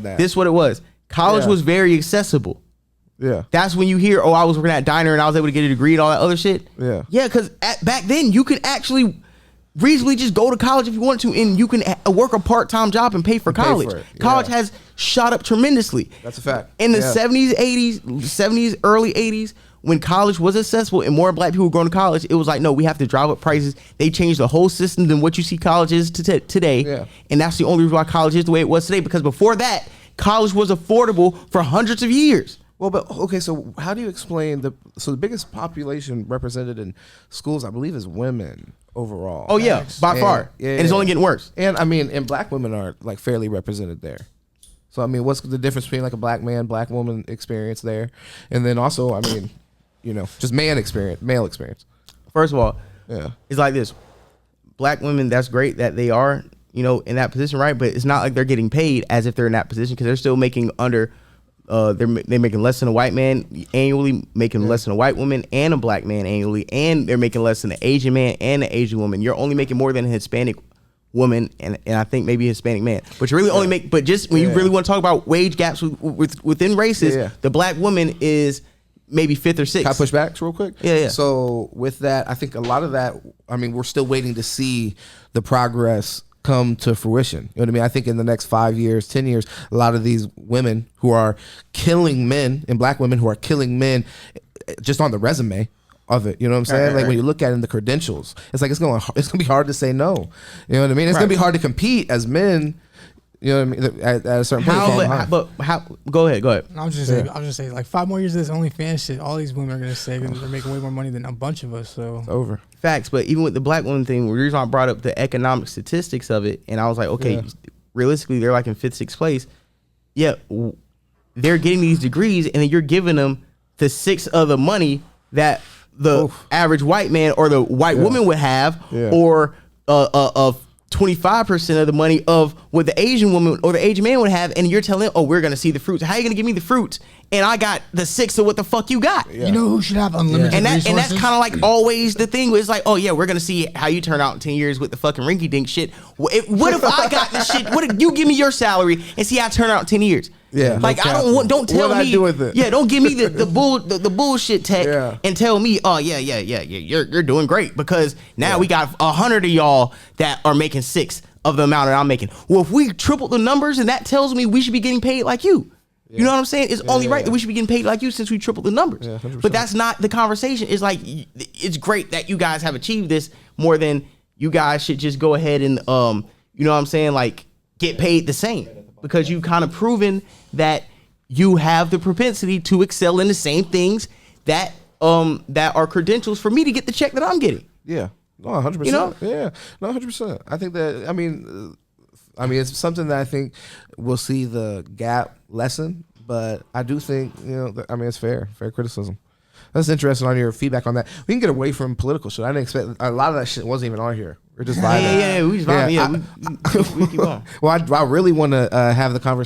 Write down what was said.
This is what it was. College was very accessible. Yeah. That's when you hear, oh, I was working at a diner and I was able to get a degree and all that other shit. Yeah. Yeah, because back then you could actually reasonably just go to college if you wanted to, and you can work a part-time job and pay for college. College has shot up tremendously. That's a fact. In the 70s, early 80s, when college was accessible and more black people were going to college, it was like, no, we have to drive up prices. They changed the whole system than what you see college is today. Yeah. And that's the only reason why college is the way it was today, because before that, college was affordable for hundreds of years. Well, but okay, so how do you explain the biggest population represented in schools, I believe, is women overall. Oh yeah, by far. And it's only getting worse. And I mean, and black women are like fairly represented there. So I mean, what's the difference between like a black man, black woman experience there? And then also, I mean, you know, just male experience. First of all, it's like this. Black women, that's great that they are, you know, in that position, right? But it's not like they're getting paid as if they're in that position, because they're still making under they're making less than a white man annually, making less than a white woman and a black man annually, and they're making less than an Asian man and an Asian woman. You're only making more than a Hispanic woman and I think maybe a Hispanic man. But you really only make, but just when you really want to talk about wage gaps within races, the black woman is maybe fifth or sixth. Can I push back real quick? Yeah. So with that, I think a lot of that, I mean, we're still waiting to see the progress come to fruition. You know what I mean? I think in the next 5 years, 10 years, a lot of these women who are killing men, and black women who are killing men just on the resume of it, you know what I'm saying? Like when you look at it in the credentials, it's like it's gonna be hard to say no. You know what I mean? It's gonna be hard to compete as men. You know what I mean? At a certain point. But go ahead. I was just saying, like 5 more years of this OnlyFans shit, all these women are gonna say they're making way more money than a bunch of us. So it's over. Facts. But even with the black woman thing, the reason I brought up the economic statistics of it, and I was like, okay, realistically, they're like in 5th, 6th place. Yeah, they're getting these degrees, and then you're giving them the 6th of the money that the average white man or the white woman would have, or of 25% of the money of what the Asian woman or the Asian man would have, and you're telling them, oh, we're gonna see the fruits. How are you gonna give me the fruits? And I got the 6th of what the fuck you got. You know who should have unlimited resources? And that's kind of like always the thing. It's like, oh yeah, we're gonna see how you turn out in 10 years with the fucking rinky dink shit. What if I got this shit? What if you give me your salary and see how I turn out in 10 years? Yeah, like don't tell me. Don't give me the bullshit tech and tell me, oh yeah, you're doing great, because now we got 100 of y'all that are making 6 of the amount that I'm making. Well, if we triple the numbers, and that tells me we should be getting paid like you. You know what I'm saying? It's only right that we should be getting paid like you since we tripled the numbers. But that's not the conversation. It's like, it's great that you guys have achieved this, more than you guys should just go ahead and you know what I'm saying, like get paid the same, because you've kind of proven that you have the propensity to excel in the same things that are credentials for me to get the check that I'm getting. Yeah. No, 100%. You know? Yeah. No, 100%. I think that, I mean, it's something that I think we'll see the gap lessen, but I do think, you know, it's fair criticism. That's interesting on your feedback on that. We can get away from political shit. I didn't expect, a lot of that shit wasn't even on here. We're just vibing. We just vibing. We keep on. Well, I really want to have the conversation